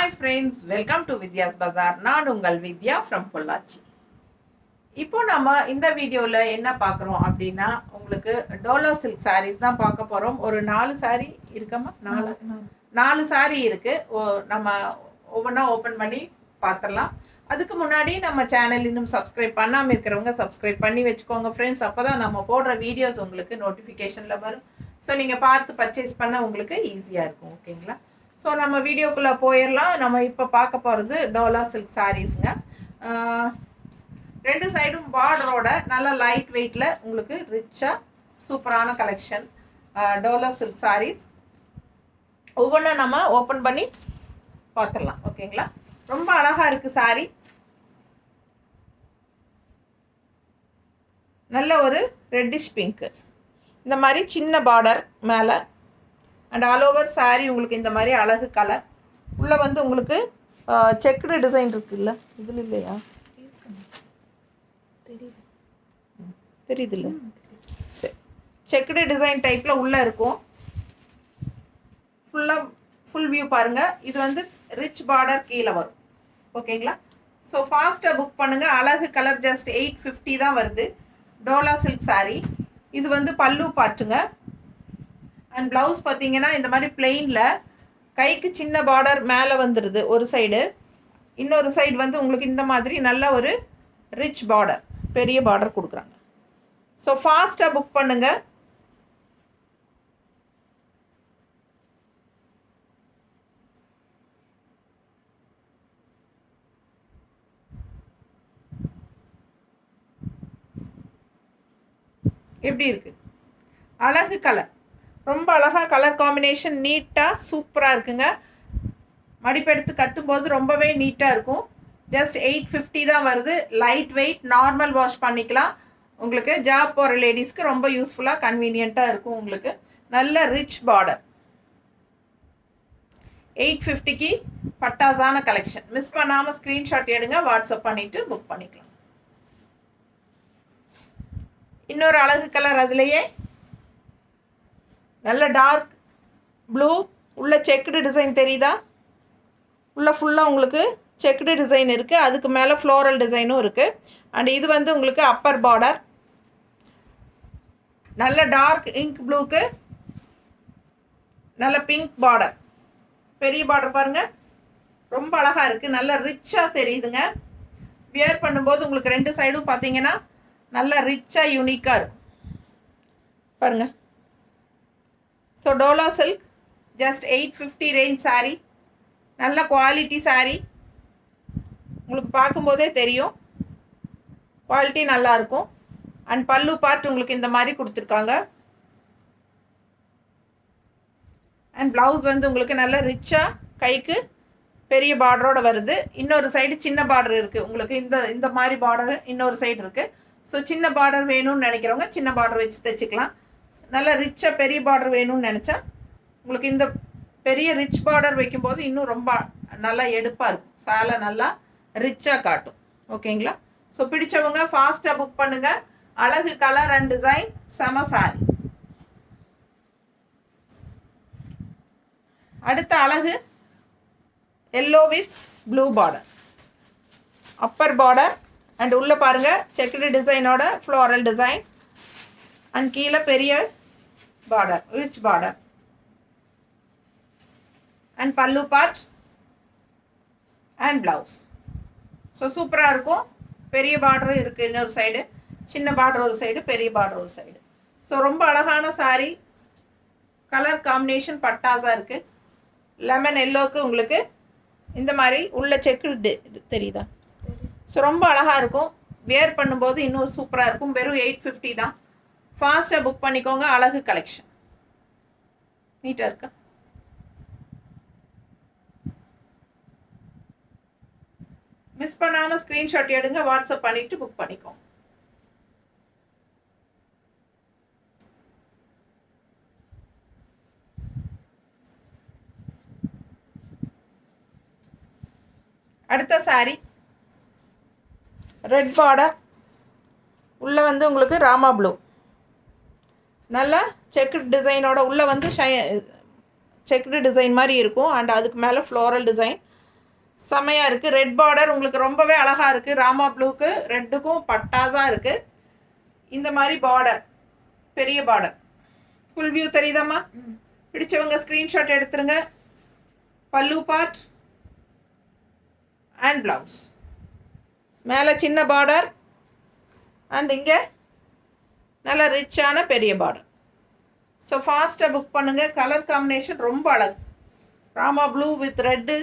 Hi friends, welcome to Vidya's Bazaar. நான் உங்கள் வித்யா from Pollachi. இப்போ நம்ம இந்த வீடியோல என்ன பார்க்குறோம் அப்படின்னா உங்களுக்கு டோலா சில்க் sarees தான் பார்க்க போறோம். ஒரு 4 saree இருக்கமா? 4 saree இருக்கு. நம்ம ஒவ்வொன்றா ஓப்பன் பண்ணி பார்த்துடலாம். அதுக்கு முன்னாடி நம்ம சேனல் இன்னும் சப்ஸ்கிரைப் பண்ணாமல் இருக்கிறவங்க சப்ஸ்கிரைப் பண்ணி வச்சுக்கோங்க ஃப்ரெண்ட்ஸ். அப்போ தான் நம்ம போடுற வீடியோஸ் உங்களுக்கு நோட்டிஃபிகேஷனில் வரும். ஸோ நீங்கள் பார்த்து பர்ச்சேஸ் பண்ண உங்களுக்கு ஈஸியாக இருக்கும். ஓகேங்களா? ஸோ நம்ம வீடியோக்குள்ளே போயிடலாம். நம்ம இப்போ பார்க்க போகிறது டோலா சில்க் சாரீஸுங்க. ரெண்டு சைடும் பார்டரோட நல்ல லைட் வெயிட்டில் உங்களுக்கு ரிச்சாக சூப்பரான கலெக்ஷன் டோலா சில்க் சாரீஸ். ஒவ்வொன்றா நம்ம ஓப்பன் பண்ணி பார்த்துடலாம். ஓகேங்களா? ரொம்ப அழகாக இருக்குது சாரீ. நல்ல ஒரு ரெட்டிஷ் பிங்க்கு, இந்த மாதிரி சின்ன பார்டர் மேலே அண்ட் ஆல் ஓவர் சாரீ உங்களுக்கு இந்த மாதிரி அழகு கலர். உள்ளே வந்து உங்களுக்கு செக்குடு டிசைன் இருக்குல்ல, இதில் இல்லையா? தெரியுது இல்லை? சரி, செக்குடு டிசைன் டைப்பில் உள்ளே இருக்கும். ஃபுல் வியூ பாருங்கள். இது வந்து ரிச் பார்டர் கீழே வரும். ஓகேங்களா? ஸோ ஃபாஸ்ட்டாக புக் பண்ணுங்கள். அழகு கலர் ஜஸ்ட் 850 தான் வருது. டோலா சில்க் சாரீ. இது வந்து பல்லு பாட்டுங்க. அண்ட் ப்ளவுஸ் பார்த்தீங்கன்னா இந்த மாதிரி பிளெயினில் கைக்கு சின்ன பார்டர் மேலே வந்துடுது ஒரு சைடு, இன்னொரு சைடு வந்து உங்களுக்கு இந்த மாதிரி நல்ல ஒரு ரிச் பார்டர், பெரிய பார்டர் கொடுக்குறாங்க. ஸோ ஃபாஸ்ட்டாக புக் பண்ணுங்க. எப்படி இருக்கு? அழகு கலர், ரொம்ப அழகாக கலர் காம்பினேஷன், நீட்டாக சூப்பராக இருக்குங்க. மடிப்பெடுத்து கட்டும்போது ரொம்பவே நீட்டாக இருக்கும். ஜஸ்ட் 850 தான் வருது. லைட் வெயிட், நார்மல் வாஷ் பண்ணிக்கலாம். உங்களுக்கு ஜாப் போகிற லேடிஸ்க்கு ரொம்ப யூஸ்ஃபுல்லாக கன்வீனியண்ட்டாக இருக்கும். உங்களுக்கு நல்ல ரிச் பார்டர். 850க்கு பட்டாசான கலெக்ஷன். மிஸ் பண்ணாமல் ஸ்க்ரீன்ஷாட் எடுங்க, வாட்ஸ்அப் பண்ணிவிட்டு புக் பண்ணிக்கலாம். இன்னொரு அழகு கலர், அதுலேயே நல்ல டார்க் ப்ளூ, உள்ள செக்குடு டிசைன் தெரியுதா? உள்ள ஃபுல்லாக உங்களுக்கு செக்குடு டிசைன் இருக்குது. அதுக்கு மேலே ஃப்ளோரல் டிசைனும் இருக்குது. அண்ட் இது வந்து உங்களுக்கு அப்பர் பார்டர். நல்ல டார்க் இங்க் ப்ளூக்கு நல்ல பிங்க் பார்டர், பெரிய பார்டர் பாருங்கள். ரொம்ப அழகாக இருக்குது. நல்ல ரிச்சாக தெரியுதுங்க. வியர் பண்ணும்போது உங்களுக்கு ரெண்டு சைடும் பார்த்தீங்கன்னா நல்ல ரிச்சாக யூனிக்காக இருக்கும் பாருங்கள். So Dola silk just 850 range sari. நல்ல குவாலிட்டி சாரீ. உங்களுக்கு பார்க்கும்போதே தெரியும் குவாலிட்டி நல்லாயிருக்கும். அண்ட் பல்லு பார்ட் உங்களுக்கு இந்த மாதிரி கொடுத்துருக்காங்க. அண்ட் ப்ளவுஸ் வந்து உங்களுக்கு நல்ல ரிச்சாக கைக்கு பெரிய பார்டரோடு வருது. இன்னொரு சைடு சின்ன பார்டர் இருக்குது உங்களுக்கு. இந்த மாதிரி பார்டர் இன்னொரு சைடு இருக்குது. ஸோ சின்ன பார்டர் வேணும்னு நினைக்கிறவங்க சின்ன பார்டர் வச்சு தைச்சிக்கலாம். நல்லா ரிச்சாக பெரிய பார்டர் வேணும்னு நினச்சா உங்களுக்கு இந்த பெரிய ரிச் பார்டர் வைக்கும்போது இன்னும் ரொம்ப நல்லா எடுப்பாக இருக்கும். சேலை நல்லா ரிச்சாக காட்டும். ஓகேங்களா? ஸோ பிடிச்சவங்க ஃபாஸ்ட்டாக புக் பண்ணுங்கள். அழகு கலர் அண்ட் டிசைன், செம சாரி. அடுத்த அழகு yellow with blue border, Appar border. And உள்ளே பாருங்கள் செக்குடு டிசைனோட ஃப்ளோரல் டிசைன். அண்ட் கீழே பெரிய பார்டர், ரிச் பார்டர். அண்ட் பல்லு பார்ட் அண்ட் ப்ளவுஸ். ஸோ சூப்பராக இருக்கும். பெரிய பார்டரும் இருக்குது இன்னொரு சைடு, சின்ன பார்டர் ஒரு சைடு, பெரிய பார்டர் ஒரு சைடு. ஸோ ரொம்ப அழகான சாரீ. கலர் காம்பினேஷன் பட்டாஸாக இருக்குது. லெமன் எல்லோவுக்கு உங்களுக்கு இந்த மாதிரி உள்ள செக்கு தெரியுதா? ஸோ ரொம்ப அழகாக இருக்கும். வியர் பண்ணும்போது இன்னும் சூப்பராக இருக்கும். வெறும் 850 தான். ஃபாஸ்ட்டாக புக் பண்ணிக்கோங்க. அழகு கலெக்ஷன். நீட்டாக இருக்கா? மிஸ் பண்ணாமல் ஸ்க்ரீன்ஷாட் எடுங்க, வாட்ஸ்அப் பண்ணிவிட்டு புக் பண்ணிக்கோங்க. அடுத்த சாரீ ரெட் பார்டர். உள்ளே வந்து உங்களுக்கு ராமா ப்ளூ, நல்லா செக்குடு டிசைனோட உள்ளே வந்து செக்குடு டிசைன் மாதிரி இருக்கும். அண்ட் அதுக்கு மேலே ஃப்ளோரல் டிசைன். செமையாக இருக்குது. ரெட் பார்டர் உங்களுக்கு ரொம்பவே அழகாக இருக்குது. ராமா ப்ளூக்கு ரெட்டுக்கும் பட்டாஸாக இருக்குது. இந்த மாதிரி பார்டர், பெரிய பார்டர். Full view தெரியுதாம்மா? பிடிச்சவங்க ஸ்க்ரீன்ஷாட் எடுத்துருங்க. பல்லு பார்ட் அண்ட் ப்ளவுஸ். மேலே சின்ன பார்டர் அண்ட் இங்கே நல்ல ரிச்சான பெரிய பார்டர். ஸோ ஃபாஸ்ட்டாக புக் பண்ணுங்கள். கலர் காம்பினேஷன் ரொம்ப அழகு. ராமா ப்ளூ வித் ரெட்டு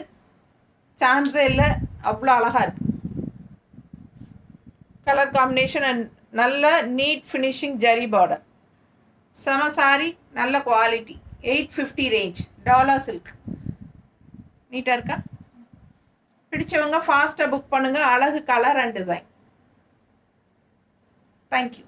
சான்ஸே இல்லை, அவ்வளோ அழகாக இருக்குது கலர் காம்பினேஷன். அண்ட் நல்ல நீட் ஃபினிஷிங் ஜரி பார்டர். செம சாரி, நல்ல குவாலிட்டி. 850 ரேஞ்ச், டாலா சில்க். நீட்டாக இருக்கா? பிடிச்சவங்க ஃபாஸ்ட்டாக புக் பண்ணுங்கள். அழகு கலர் அண்ட் டிசைன். தேங்க்யூ.